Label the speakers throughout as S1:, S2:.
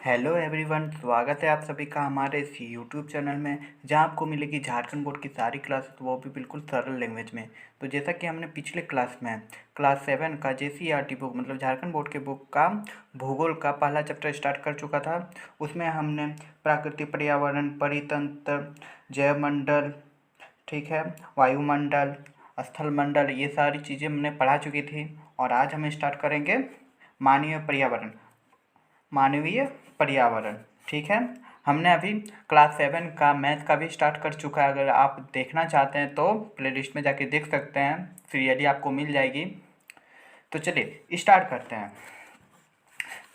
S1: Hello everyone, स्वागत है आप सभी का हमारे इस यूट्यूब चैनल में, जहां आपको मिलेगी झारखंड बोर्ड की सारी क्लासेस, वो भी बिल्कुल सरल लैंग्वेज में। तो जैसा कि हमने पिछले क्लास में क्लास 7 का JCERT बुक मतलब झारखंड बोर्ड के बुक का भूगोल का पहला चैप्टर स्टार्ट कर चुका था। उसमें हमने प्राकृतिक पर्यावरण, परितंत्र, जैवमंडल, ठीक है, वायुमंडल, स्थलमंडल, ये सारी चीज़ें हमने पढ़ा चुकी थी। और आज हम स्टार्ट करेंगे मानवीय पर्यावरण। मानवीय पर्यावरण, ठीक है। हमने अभी क्लास 7 का मैथ का भी स्टार्ट कर चुका है। अगर आप देखना चाहते हैं तो प्ले लिस्ट में जाके देख सकते हैं, फिर यदि आपको मिल जाएगी। तो चलिए स्टार्ट करते हैं।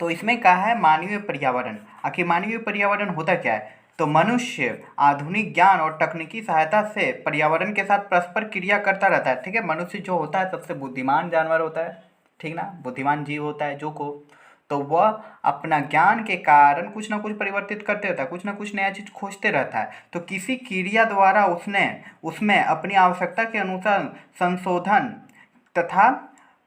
S1: तो इसमें कहा है मानवीय पर्यावरण। आखिर मानवीय पर्यावरण होता क्या है? तो मनुष्य आधुनिक ज्ञान और तकनीकी सहायता से पर्यावरण के साथ परस्पर क्रिया करता रहता है, ठीक है। मनुष्य जो होता है सबसे बुद्धिमान जानवर होता है, ठीक ना, बुद्धिमान जीव होता है जो को। तो वह अपना ज्ञान के कारण कुछ ना कुछ परिवर्तित करते रहता है, कुछ ना कुछ नया चीज खोजते रहता है। तो किसी क्रिया द्वारा उसने उसमें अपनी आवश्यकता के अनुसार संशोधन तथा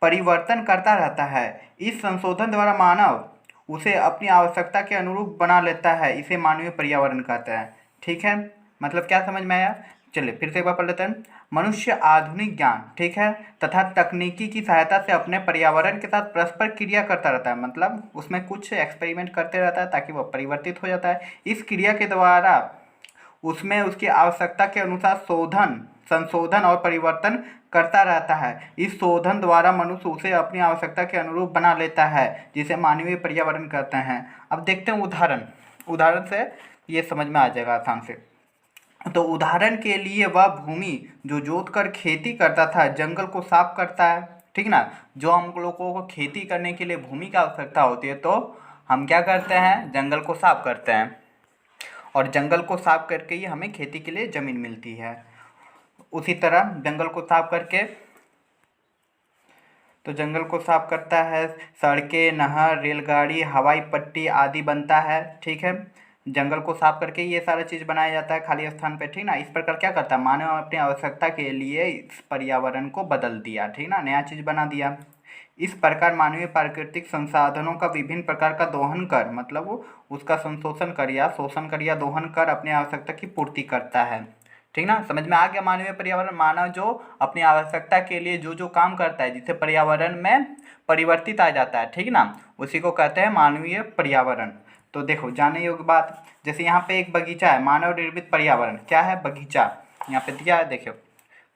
S1: परिवर्तन करता रहता है। इस संशोधन द्वारा मानव उसे अपनी आवश्यकता के अनुरूप बना लेता है। इसे मानवीय पर्यावरण कहते हैं, ठीक है। मतलब क्या समझ में आया? चलिए फिर से एक बार पढ़ लेते हैं। मनुष्य आधुनिक ज्ञान, ठीक है, तथा तकनीकी की सहायता से अपने पर्यावरण के साथ परस्पर क्रिया करता रहता है। मतलब उसमें कुछ एक्सपेरिमेंट करते रहता है ताकि वह परिवर्तित हो जाता है। इस क्रिया के द्वारा उसमें उसकी आवश्यकता के अनुसार संशोधन और परिवर्तन करता रहता है। इस शोधन द्वारा मनुष्य उसे अपनी आवश्यकता के अनुरूप बना लेता है, जिसे मानवीय पर्यावरण कहते हैं। अब देखते हैं उदाहरण से ये समझ में आ जाएगा आसान से। तो उदाहरण के लिए वह भूमि जो जोत कर खेती करता था, जंगल को साफ करता है, ठीक ना। जो हम लोगों को खेती करने के लिए भूमि की आवश्यकता होती है, तो हम क्या करते हैं? जंगल को साफ करते हैं, और जंगल को साफ करके ही हमें खेती के लिए ज़मीन मिलती है। उसी तरह जंगल को साफ करके, तो जंगल को साफ करता है, सड़कें, नहर, रेलगाड़ी, हवाई पट्टी आदि बनता है, ठीक है। जंगल को साफ करके ये सारा चीज़ बनाया जाता है खाली स्थान पे, ठीक ना। इस प्रकार क्या करता है? मानव अपनी आवश्यकता के लिए इस पर्यावरण को बदल दिया, ठीक ना, नया चीज़ बना दिया। इस प्रकार मानवीय प्राकृतिक संसाधनों का विभिन्न प्रकार का दोहन कर, मतलब वो उसका संशोधन कर या शोषण कर या दोहन कर अपनी आवश्यकता की पूर्ति करता है, ठीक ना। समझ में आ गया? मानवीय पर्यावरण, मानव जो अपनी आवश्यकता के लिए जो जो काम करता है, जिससे पर्यावरण में परिवर्तित आ जाता है, ठीक ना, उसी को कहते हैं मानवीय पर्यावरण। तो देखो जानने योग्य बात, जैसे यहाँ पे एक बगीचा है, मानव निर्मित पर्यावरण। क्या है? बगीचा। यहाँ पे दिया है, देखो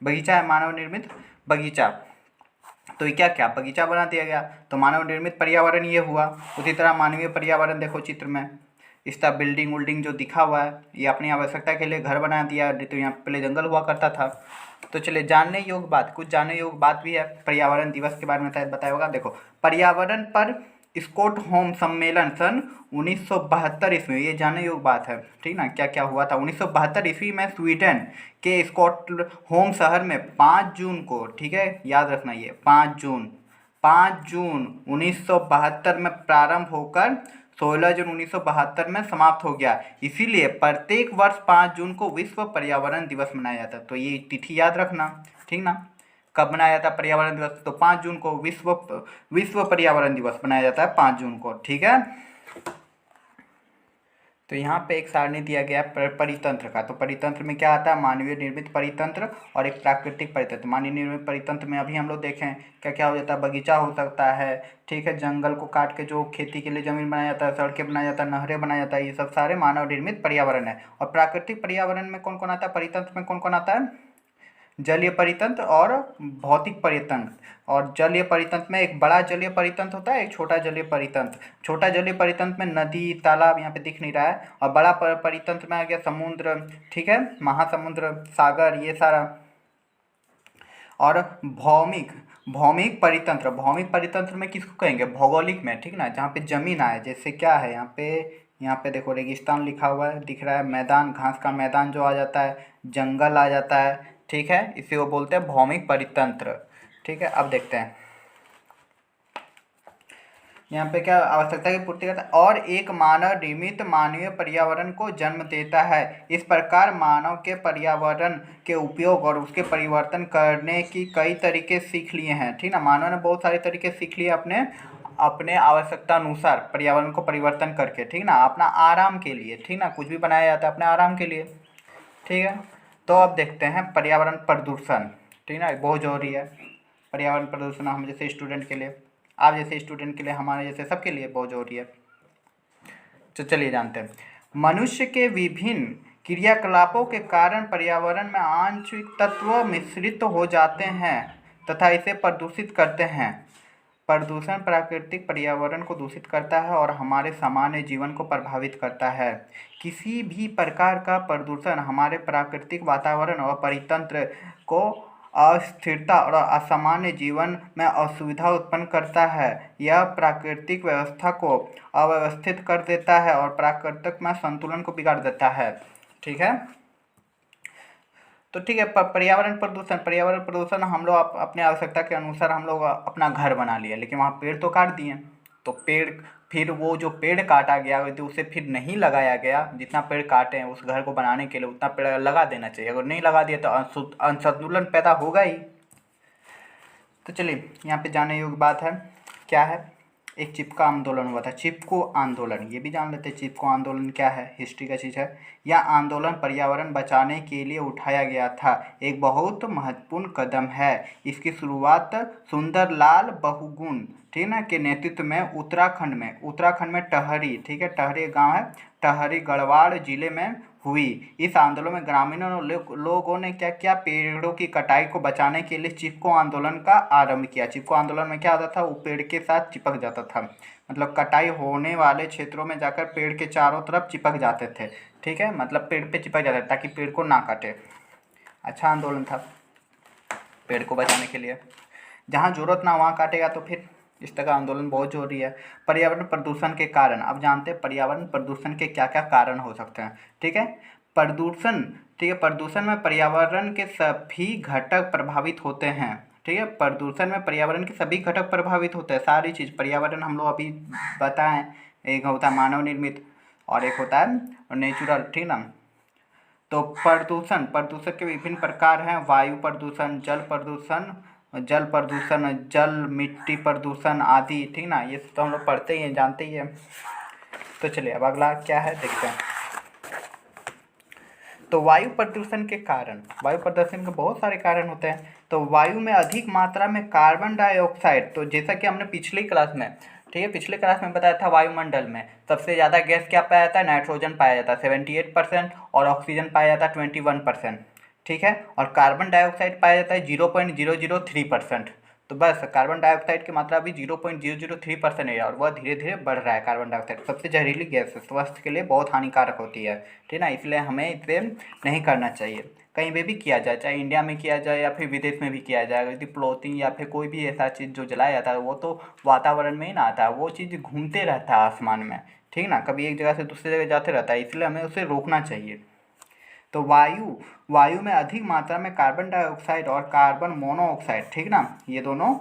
S1: बगीचा है, मानव निर्मित बगीचा। तो ये क्या क्या बगीचा बना दिया गया, तो मानव निर्मित पर्यावरण ये हुआ। उसी तरह मानवीय पर्यावरण देखो चित्र में, इस तरह बिल्डिंग उल्डिंग जो दिखा हुआ है, ये अपनी आवश्यकता के लिए घर बना दिया। तो यहाँ पहले जंगल हुआ करता था। तो चलिए जानने योग्य बात, कुछ जानने योग्य बात भी है। पर्यावरण दिवस के बारे में शायद बताया होगा। देखो पर्यावरण पर स्टॉकहोम सम्मेलन सन 1972 ईस्वी, ये जानने योग्य बात है, ठीक ना। क्या क्या हुआ था? 1972 ईस्वी में स्वीडन के स्टॉकहोम शहर में 5 जून को, ठीक है, याद रखना ये 5 जून 1972 में प्रारंभ होकर 16 जून 1972 में समाप्त हो गया। इसीलिए प्रत्येक वर्ष 5 जून को विश्व पर्यावरण दिवस मनाया जाता है। तो ये तिथि याद रखना, ठीक ना। कब मनाया जाता है पर्यावरण दिवस? तो 5 जून को विश्व पर्यावरण दिवस मनाया जाता है 5 जून को, ठीक है। तो यहाँ पे एक सारणी दिया गया परितंत्र का। तो परितंत्र में क्या आता है? मानवीय निर्मित परितंत्र और एक प्राकृतिक परितंत्र। मानवीय निर्मित परितंत्र में अभी हम लोग देखें क्या क्या हो जाता है। बगीचा हो सकता है, ठीक है, जंगल को काट के जो खेती के लिए जमीन बनाया जाता है, सड़कें बनाया जाता है, नहरें बनाया जाता है, ये सब सारे मानव निर्मित पर्यावरण है। और प्राकृतिक पर्यावरण में कौन कौन आता है? परितंत्र में कौन कौन आता है? जलीय परितंत्र और भौतिक परितंत्र। और जलीय परितंत्र में एक बड़ा जलीय परितंत्र होता है, एक छोटा जलीय परितंत्र। छोटा जलीय परितंत्र में नदी, तालाब यहाँ पे दिख नहीं रहा है। और बड़ा परितंत्र में आ गया समुद्र, ठीक है, महासमुद्र, सागर, ये सारा। और भौमिक परितंत्र में किसको कहेंगे? भौगोलिक में, ठीक ना, जहाँ पे जमीन आए। जैसे क्या है यहाँ पे देखो रेगिस्तान लिखा हुआ है, दिख रहा है, मैदान, घास का मैदान जो आ जाता है, जंगल आ जाता है, ठीक है, इसे वो बोलते हैं भौमिक परितंत्र, ठीक है। अब देखते हैं यहाँ पे क्या आवश्यकता की पूर्ति करता है और एक मानव निर्मित मानवीय पर्यावरण को जन्म देता है। इस प्रकार मानव के पर्यावरण के उपयोग और उसके परिवर्तन करने की कई तरीके सीख लिए हैं, ठीक ना। मानव ने बहुत सारे तरीके सीख लिए अपने अपने आवश्यकता अनुसार पर्यावरण को परिवर्तन करके, ठीक ना, अपना आराम के लिए, ठीक ना, कुछ भी बनाया जाता है अपने आराम के लिए, ठीक है। तो अब देखते हैं पर्यावरण प्रदूषण, ठीक ना, बहुत जरूरी है। पर्यावरण प्रदूषण हम जैसे स्टूडेंट के लिए, आप जैसे स्टूडेंट के लिए, हमारे जैसे सबके लिए बहुत जरूरी है। तो चलिए जानते हैं। मनुष्य के विभिन्न क्रियाकलापों के कारण पर्यावरण में आंशिक तत्व मिश्रित हो जाते हैं तथा इसे प्रदूषित करते हैं। प्रदूषण प्राकृतिक पर्यावरण को दूषित करता है और हमारे सामान्य जीवन को प्रभावित करता है। किसी भी प्रकार का प्रदूषण हमारे प्राकृतिक वातावरण और परितंत्र को अस्थिरता और असामान्य जीवन में असुविधा उत्पन्न करता है। यह प्राकृतिक व्यवस्था को अव्यवस्थित कर देता है और प्राकृतिक में संतुलन को बिगाड़ देता है, ठीक है। तो ठीक है, पर्यावरण प्रदूषण हम लोग अपने आवश्यकता के अनुसार हम लोग अपना घर बना लिया, लेकिन वहाँ पेड़ तो काट दिए। तो पेड़, फिर वो जो पेड़ काटा गया तो उसे फिर नहीं लगाया गया। जितना पेड़ काटे हैं उस घर को बनाने के लिए उतना पेड़ लगा देना चाहिए। अगर नहीं लगा दिया तो असंतुलन पैदा होगा ही। तो चलिए यहाँ पे जानने योग्य बात है, क्या है, एक चिपको आंदोलन हुआ था। चिपको आंदोलन, ये भी जान लेते हैं चिपको आंदोलन क्या है, हिस्ट्री का चीज़ है। यह आंदोलन पर्यावरण बचाने के लिए उठाया गया था, एक बहुत महत्वपूर्ण कदम है। इसकी शुरुआत सुंदरलाल बहुगुण, ठीक ना, के नेतृत्व में उत्तराखंड में टहरी, ठीक है, टहरी गांव है, टहरी गढ़वाल जिले में हुई। इस आंदोलन में ग्रामीणों लोगों ने क्या किया, पेड़ों की कटाई को बचाने के लिए चिपको आंदोलन का आरंभ किया। चिपको आंदोलन में क्या होता था, वो पेड़ के साथ चिपक जाता था, मतलब कटाई होने वाले क्षेत्रों में जाकर पेड़ के चारों तरफ चिपक जाते थे, ठीक है, मतलब पेड़ पे चिपक जाते थे ताकि पेड़ को ना काटे। अच्छा आंदोलन था पेड़ को बचाने के लिए। जहाँ जरूरत ना वहाँ काटेगा तो फिर इस तरह का आंदोलन बहुत जरूरी है। पर्यावरण प्रदूषण के कारण, अब जानते हैं पर्यावरण प्रदूषण के क्या क्या कारण हो सकते हैं, ठीक है। प्रदूषण, ठीक है, प्रदूषण में पर्यावरण के सभी घटक प्रभावित होते हैं, ठीक है। प्रदूषण में पर्यावरण के सभी घटक प्रभावित होते हैं, सारी चीज़। पर्यावरण हम लोग अभी बताएं, एक होता है मानव निर्मित और एक होता है नेचुरल, ठीक ना। तो प्रदूषण के विभिन्न प्रकार हैं, वायु प्रदूषण, जल मिट्टी प्रदूषण आदि, ठीक ना, ये तो हम लोग पढ़ते ही हैं, जानते ही हैं। तो चलिए अब अगला क्या है देखते हैं। तो वायु प्रदूषण के बहुत सारे कारण होते हैं। तो वायु में अधिक मात्रा में कार्बन डाइऑक्साइड, तो जैसा कि हमने पिछली क्लास में, ठीक है, पिछले क्लास में बताया था, वायुमंडल में सबसे ज़्यादा गैस क्या पाया जाता है, नाइट्रोजन पाया जाता है 78% और ऑक्सीजन पाया जाता है 21%, ठीक है, और कार्बन डाइऑक्साइड पाया जाता है 0.003%। तो बस कार्बन डाइऑक्साइड की मात्रा अभी 0.003% है और वह धीरे धीरे बढ़ रहा है। कार्बन डाइऑक्साइड सबसे जहरीली गैस है, स्वास्थ्य के लिए बहुत हानिकारक होती है, ठीक है ना, इसलिए हमें इसे नहीं करना चाहिए। कहीं पे भी किया जाए, चाहे इंडिया में किया जाए या फिर विदेश में भी किया जाए, यदि प्लॉटिंग या फिर कोई भी ऐसा चीज़ जो जलाया जाता है वो तो वातावरण में ही ना आता है, वो चीज़ घूमते रहता है आसमान में, ठीक ना, कभी एक जगह से दूसरी जगह जाते रहता है, इसलिए हमें उसे रोकना चाहिए। तो वायु में अधिक मात्रा में कार्बन डाइऑक्साइड और कार्बन मोनोऑक्साइड, ठीक ना, ये दोनों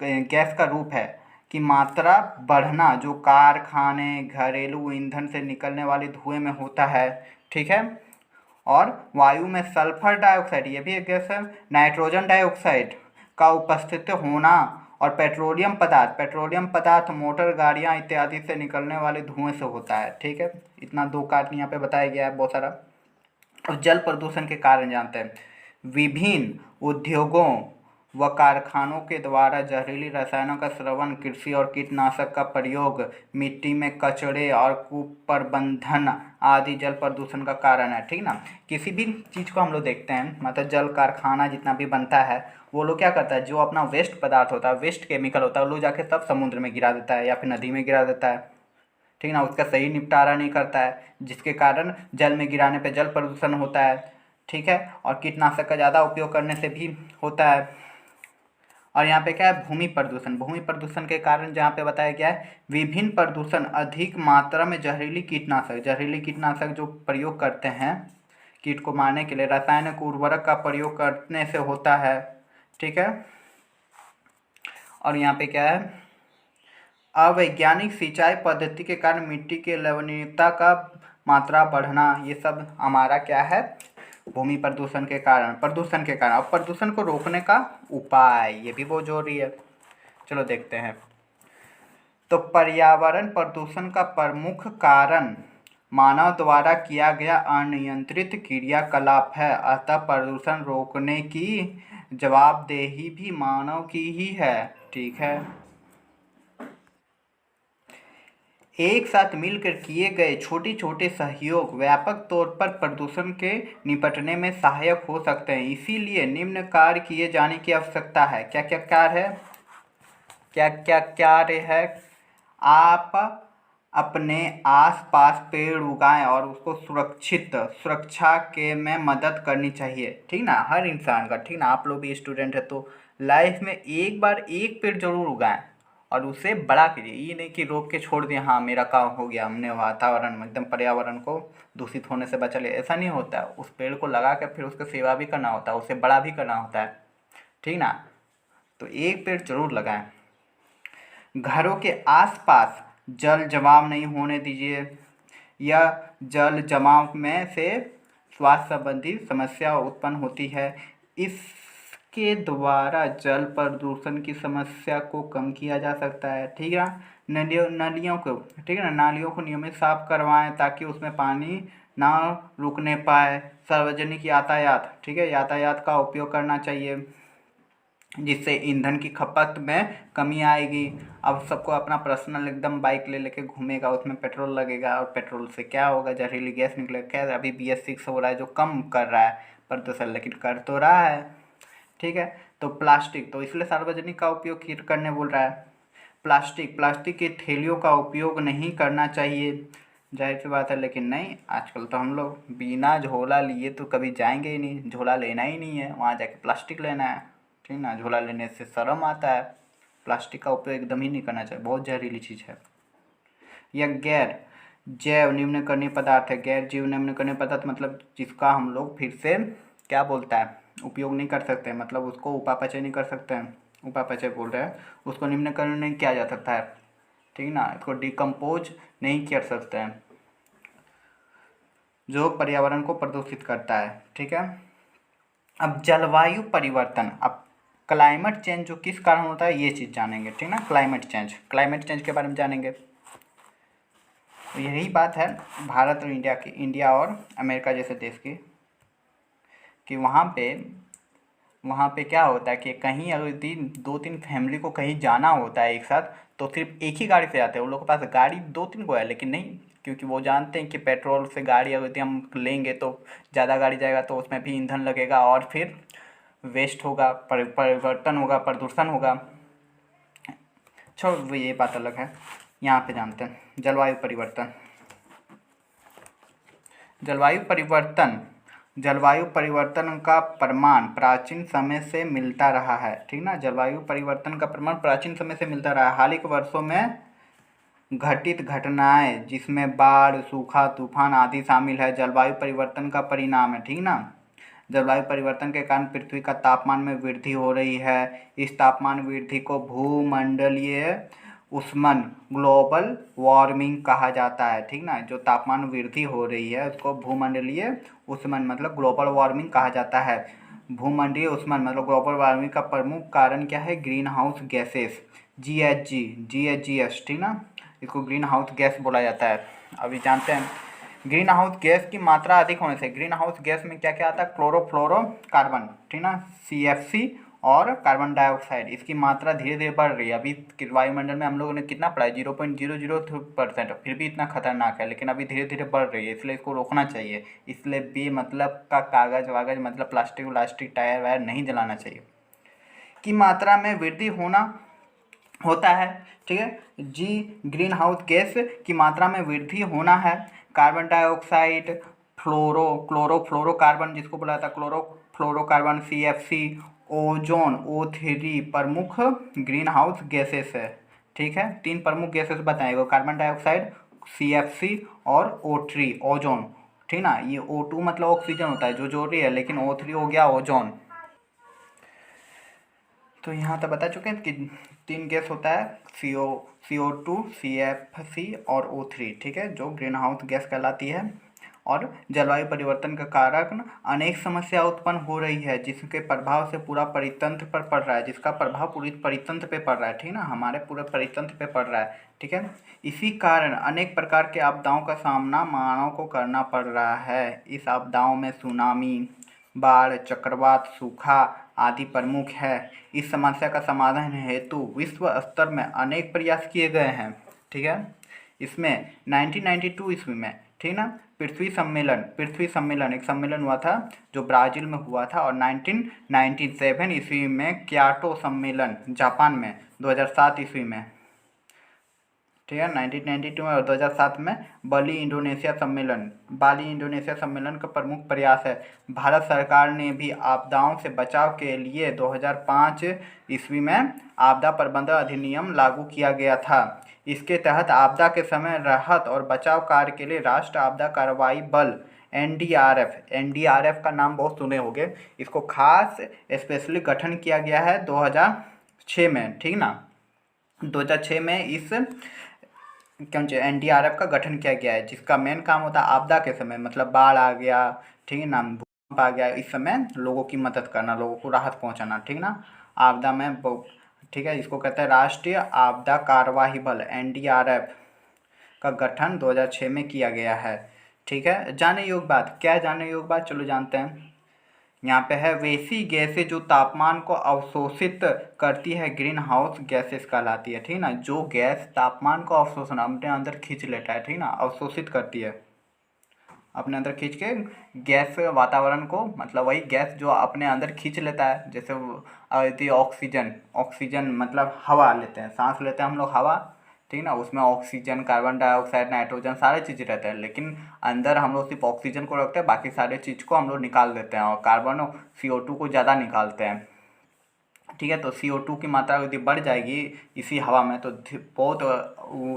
S1: गैस का रूप है कि मात्रा बढ़ना जो कारखाने घरेलू ईंधन से निकलने वाले धुएं में होता है, ठीक है। और वायु में सल्फर डाइऑक्साइड, ये भी एक गैस है, नाइट्रोजन डाइऑक्साइड का उपस्थित होना और पेट्रोलियम पदार्थ मोटर गाड़ियाँ इत्यादि से निकलने वाले धुएं से होता है, ठीक है। इतना दो कारण यहाँ पे बताया गया है बहुत सारा। और जल प्रदूषण के कारण जानते हैं, विभिन्न उद्योगों व कारखानों के द्वारा जहरीली रसायनों का स्रवण, कृषि और कीटनाशक का प्रयोग, मिट्टी में कचरे और कुप्रबंधन आदि जल प्रदूषण का कारण है, ठीक ना। किसी भी चीज़ को हम लोग देखते हैं, मतलब जल कारखाना जितना भी बनता है वो लोग क्या करता है, जो अपना वेस्ट पदार्थ होता है, वेस्ट केमिकल होता है, वो लोग जाके सब समुद्र में गिरा देता है या फिर नदी में गिरा देता है, ठीक ना, उसका सही निपटारा नहीं करता है, जिसके कारण जल में गिराने पे जल प्रदूषण होता है, ठीक है। और कीटनाशक का ज़्यादा उपयोग करने से भी होता है। और यहाँ पे क्या है, भूमि प्रदूषण के कारण जहाँ पे बताया गया है, विभिन्न प्रदूषण अधिक मात्रा में जहरीली कीटनाशक जो प्रयोग करते हैं कीट को मारने के लिए, रासायनिक उर्वरक का प्रयोग करने से होता है, ठीक है। और यहाँ पे क्या है, अवैज्ञानिक सिंचाई पद्धति के कारण मिट्टी के लवणीयता का मात्रा बढ़ना, ये सब हमारा क्या है, भूमि प्रदूषण के कारण। अब प्रदूषण को रोकने का उपाय, ये भी बहुत जरूरी है। चलो देखते हैं। तो पर्यावरण प्रदूषण का प्रमुख कारण मानव द्वारा किया गया अनियंत्रित क्रियाकलाप है, अतः प्रदूषण रोकने की जवाबदेही भी मानव की ही है। ठीक है। एक साथ मिलकर किए गए छोटे छोटे सहयोग व्यापक तौर पर प्रदूषण के निपटने में सहायक हो सकते हैं। इसीलिए निम्न कार्य किए जाने की आवश्यकता है। क्या क्या कार्य है? क्या क्या कार्य है? आप अपने आसपास पेड़ उगाएं और उसको सुरक्षा के में मदद करनी चाहिए। ठीक ना, हर इंसान का। ठीक ना, आप लोग भी स्टूडेंट है तो लाइफ में एक बार एक पेड़ जरूर उगाएं और उसे बड़ा कीजिए। ये नहीं कि रोक के छोड़ दिए, हाँ मेरा काम हो गया, हमने वातावरण एकदम पर्यावरण को दूषित होने से बचा लिया, ऐसा नहीं होता है। उस पेड़ को लगा के फिर उसकी सेवा भी करना होता है, उसे बड़ा भी करना होता है। ठीक ना, तो एक पेड़ जरूर लगाएं। घरों के आसपास जल जमाव नहीं होने दीजिए। यह जल जमाव में से स्वास्थ्य संबंधी समस्या उत्पन्न होती है। इसके द्वारा जल प्रदूषण की समस्या को कम किया जा सकता है। ठीक है। नालियों को, ठीक है ना, नालियों को नियमित साफ करवाएं ताकि उसमें पानी ना रुकने पाए। सार्वजनिक यातायात, ठीक है, यातायात का उपयोग करना चाहिए जिससे ईंधन की खपत में कमी आएगी। अब सबको अपना पर्सनल एकदम बाइक ले लेके घूमेगा, उसमें पेट्रोल लगेगा और पेट्रोल से क्या होगा, जहरीली गैस निकलेगा। क्या अभी BS6 हो रहा है जो कम कर रहा है प्रदूषण, लेकिन कर तो रहा है। ठीक है। तो प्लास्टिक, तो इसलिए सार्वजनिक का उपयोग करने बोल रहा है। प्लास्टिक की थैलियों का उपयोग नहीं करना चाहिए, जाहिर सी बात है। लेकिन नहीं, आजकल तो हम लोग बिना झोला लिए तो कभी जाएंगे ही नहीं, झोला लेना ही नहीं है, वहाँ जाके प्लास्टिक लेना है। ठीक ना, झोला लेने से शर्म आता है। प्लास्टिक का उपयोग एकदम ही नहीं करना चाहिए, बहुत जहरीली चीज़ है। यह गैर जैव निम्नकरणीय पदार्थ है। गैर जीव निम्नकरणीय पदार्थ मतलब जिसका हम लोग फिर से क्या बोलता है, उपयोग नहीं कर सकते, मतलब उसको उपापचय नहीं कर सकते हैं, उपापचय बोल रहे हैं, उसको निम्नकरण नहीं किया जा सकता है। ठीक ना, इसको डिकम्पोज नहीं कर सकते हैं, जो पर्यावरण को प्रदूषित करता है। ठीक है। अब जलवायु परिवर्तन, अब क्लाइमेट चेंज जो किस कारण होता है ये चीज़ जानेंगे। ठीक ना, क्लाइमेट चेंज के बारे में जानेंगे। तो यही बात है भारत और इंडिया और अमेरिका जैसे देश की, कि वहाँ पे क्या होता है कि कहीं अगर 2-3 फैमिली को कहीं जाना होता है एक साथ, तो सिर्फ एक ही गाड़ी से जाते हैं। उन लोगों के पास गाड़ी 2-3 को है, लेकिन नहीं, क्योंकि वो जानते हैं कि पेट्रोल से गाड़ी अगर यदि हम लेंगे तो ज़्यादा गाड़ी जाएगा तो उसमें भी ईंधन लगेगा और फिर वेस्ट होगा, परिवर्तन होगा, प्रदूषण होगा। छोड़, ये बात अलग है। यहाँ पे जानते हैं जलवायु परिवर्तन का प्रमाण प्राचीन समय से मिलता रहा है। ठीक ना, जलवायु परिवर्तन का प्रमाण प्राचीन समय से मिलता रहा है। हाल ही के वर्षों में घटित घटनाएं जिसमें बाढ़, सूखा, तूफान आदि शामिल है, जलवायु परिवर्तन का परिणाम है। ठीक ना, जलवायु परिवर्तन के कारण पृथ्वी का तापमान में वृद्धि हो रही है। इस तापमान वृद्धि को भूमंडलीय ऊष्मन, ग्लोबल वार्मिंग कहा जाता है। ठीक ना, जो तापमान वृद्धि हो रही है उसको भूमंडलीय ऊष्मन मतलब ग्लोबल वार्मिंग कहा जाता है। भूमंडलीय ऊष्मन मतलब ग्लोबल वार्मिंग का प्रमुख कारण क्या है? Green house gases, GHGs। ठीक ना, इसको ग्रीन हाउस गैस बोला जाता है। अभी जानते हैं ग्रीन हाउस गैस की मात्रा अधिक होने से, ग्रीन हाउस गैस में क्या क्या आता है? क्लोरोफ्लोरोकार्बन, ठीक ना, CFC और कार्बन डाइऑक्साइड, इसकी मात्रा धीरे धीरे बढ़ रही है। अभी वायुमंडल में हम लोगों ने कितना पढ़ा है? 0.003%, फिर भी इतना खतरनाक है, लेकिन अभी धीरे धीरे बढ़ रही है, इसलिए इसको रोकना चाहिए। इसलिए बेमतलब का कागज़ वागज मतलब प्लास्टिक टायर वायर नहीं जलाना चाहिए। की मात्रा में वृद्धि होता है। ठीक है, ग्रीन हाउस गैस की मात्रा में वृद्धि होना है। कार्बन डाइऑक्साइड, क्लोरोफ्लोरोकार्बन जिसको बोला था क्लोरोफ्लोरोकार्बन, CFC, ओजोन, O3 प्रमुख ग्रीन हाउस गैसेस है। ठीक है, 3 प्रमुख गैसेस बताएगा, कार्बन डाइऑक्साइड, CFC और O3 ओजोन। ठीक ना, ये O2 मतलब ऑक्सीजन होता है जो जोड़ी है, लेकिन O3 हो गया ओजोन। तो यहाँ तक बता चुके हैं कि 3 गैस होता है, CO2, CFC और O3। ठीक है, जो ग्रीन हाउस गैस कहलाती है। और जलवायु परिवर्तन के कारण अनेक समस्या उत्पन्न हो रही है, जिसके प्रभाव से पूरा परितंत्र पर पड़ रहा है, जिसका प्रभाव पूरी परितंत्र पे पड़ रहा है, ठीक ना, हमारे पूरे परितंत्र पे पड़ रहा है, ठीक है। इसी कारण अनेक प्रकार के आपदाओं का सामना मानव को करना पड़ रहा है। इस आपदाओं में सुनामी, बाढ़, चक्रवात, सूखा आदि प्रमुख है। इस समस्या का समाधान हेतु विश्व स्तर में अनेक प्रयास किए गए हैं, ठीक है। इसमें 1992 ईस्वी में, ठीक ना, पृथ्वी सम्मेलन एक सम्मेलन हुआ था जो ब्राज़ील में हुआ था, और 1997 ईस्वी में क्योटो सम्मेलन जापान में, 2007 ईस्वी में, ठीक है, 1992 में, और 2007 में बाली इंडोनेशिया सम्मेलन का प्रमुख प्रयास है। भारत सरकार ने भी आपदाओं से बचाव के लिए 2005 ईस्वी में आपदा प्रबंधन अधिनियम लागू किया गया था। इसके तहत आपदा के समय राहत और बचाव कार्य के लिए राष्ट्रीय आपदा कार्रवाई बल एनडीआरएफ का नाम बहुत सुने होंगे, इसको खास स्पेशली गठन किया गया है 2006 में, ठीक ना, 2006 में इस एनडीआरएफ का गठन किया गया है, जिसका मेन काम होता है आपदा के समय, मतलब बाढ़ आ गया, ठीक है ना, भूकंप आ गया, इस समय लोगों की मदद करना, लोगों को राहत पहुंचाना, ठीक ना, आपदा में, ठीक है। इसको कहते हैं राष्ट्रीय आपदा कार्यवाही बल, एनडीआरएफ का गठन 2006 में किया गया है, ठीक है। जानने योग्य बात क्या है, जानने योग्य बात, चलो जानते हैं। यहाँ पे है वैसी गैसें जो तापमान को अवशोषित करती है ग्रीन हाउस गैसेस कहलाती है, ठीक ना, जो गैस तापमान को अवशोषण अपने अंदर खींच लेता है, ठीक ना, अवशोषित करती है, अपने अंदर खींच के गैस वातावरण को, मतलब वही गैस जो अपने अंदर खींच लेता है, जैसे यदि ऑक्सीजन मतलब हवा लेते हैं, सांस लेते हैं हम लोग हवा, ठीक ना, उसमें ऑक्सीजन, कार्बन डाइऑक्साइड, नाइट्रोजन सारे चीज़ रहते हैं, लेकिन अंदर हम लोग सिर्फ ऑक्सीजन को रखते हैं, बाकी सारे चीज़ को हम लोग निकाल देते हैं, और कार्बन और CO2 को ज़्यादा निकालते हैं, ठीक है। तो CO2 की मात्रा यदि बढ़ जाएगी इसी हवा में, तो बहुत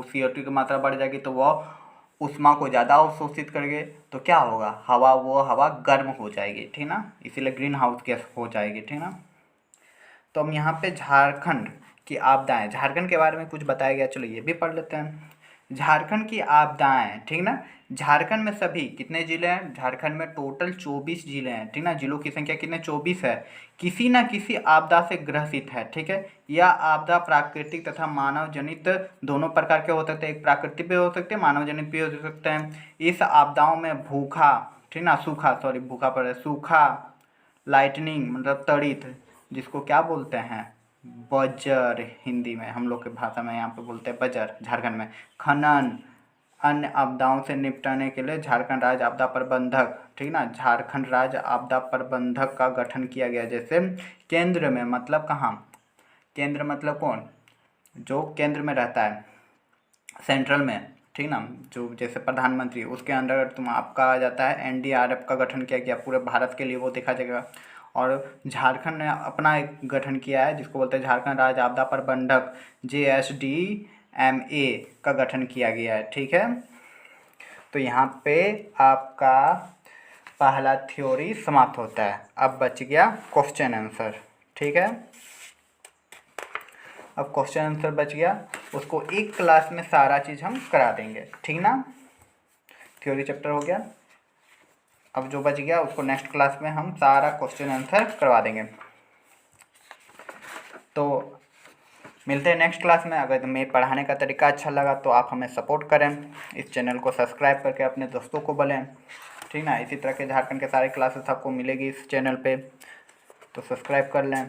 S1: CO2 की मात्रा बढ़ जाएगी, तो वह ऊष्मा को ज़्यादा अवशोषित करेंगे, तो क्या होगा, वो हवा गर्म हो जाएगी, ठीक ना, इसीलिए ग्रीन हाउस गैस हो जाएगी, ठीक ना। तो हम यहाँ पे झारखंड की आपदाएं, झारखंड के बारे में कुछ बताया गया, चलो ये भी पढ़ लेते हैं। झारखंड की आपदाएं, ठीक ना, झारखंड में सभी कितने जिले हैं, झारखंड में टोटल 24 जिले हैं, ठीक ना, जिलों की संख्या कितने, 24 है। किसी न किसी आपदा से ग्रसित है, ठीक है। यह आपदा प्राकृतिक तथा मानव जनित दोनों प्रकार के हो सकते हैं, एक प्राकृतिक भी हो सकते हैं, मानव जनित भी हो सकते हैं। इस आपदाओं में सूखा, लाइटनिंग मतलब तड़ित, जिसको क्या बोलते हैं, बजर, हिंदी में हम लोग के भाषा में यहाँ पे बोलते हैं बजर झारखंड में, खनन, अन्य आपदाओं से निपटने के लिए झारखंड राज्य आपदा प्रबंधक, ठीक ना, झारखंड राज्य आपदा प्रबंधक का गठन किया गया। जैसे केंद्र में मतलब कहाँ, केंद्र मतलब कौन, जो केंद्र में रहता है, सेंट्रल में, ठीक ना, जो जैसे प्रधानमंत्री, उसके अंडर तुम आपका आ जाता है, एनडीआरएफ का गठन किया गया पूरे भारत के लिए, वो देखा जाएगा। और झारखंड ने अपना एक गठन किया है जिसको बोलते हैं झारखंड राज्य आपदा प्रबंधक, JSDMA का गठन किया गया है, ठीक है। तो यहाँ पे आपका पहला थ्योरी समाप्त होता है। अब बच गया क्वेश्चन आंसर, ठीक है। अब क्वेश्चन आंसर बच गया, उसको एक क्लास में सारा चीज़ हम करा देंगे, ठीक ना, थ्योरी चैप्टर हो गया। अब जो बच गया उसको नेक्स्ट क्लास में हम सारा क्वेश्चन आंसर करवा देंगे। तो मिलते हैं नेक्स्ट क्लास में। अगर मेरे पढ़ाने का तरीका अच्छा लगा तो आप हमें सपोर्ट करें, इस चैनल को सब्सक्राइब करके अपने दोस्तों को बोलें, ठीक ना। इसी तरह के झारखंड के सारे क्लासेस आपको मिलेगी इस चैनल पे, तो सब्सक्राइब कर लें।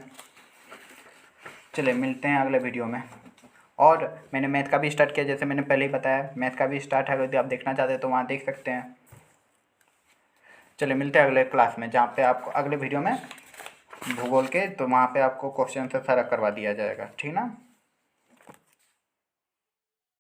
S1: चलिए मिलते हैं अगले वीडियो में। और मैंने मैथ का भी स्टार्ट किया, जैसे मैंने पहले ही बताया, मैथ का भी स्टार्ट है, यदि आप देखना चाहते हैं तो वहाँ देख सकते हैं। चलिए मिलते हैं अगले क्लास में, जहाँ पे आपको अगले वीडियो में भूगोल के, तो वहाँ पे आपको क्वेश्चन आंसर सारा करवा दिया जाएगा, ठीक ना।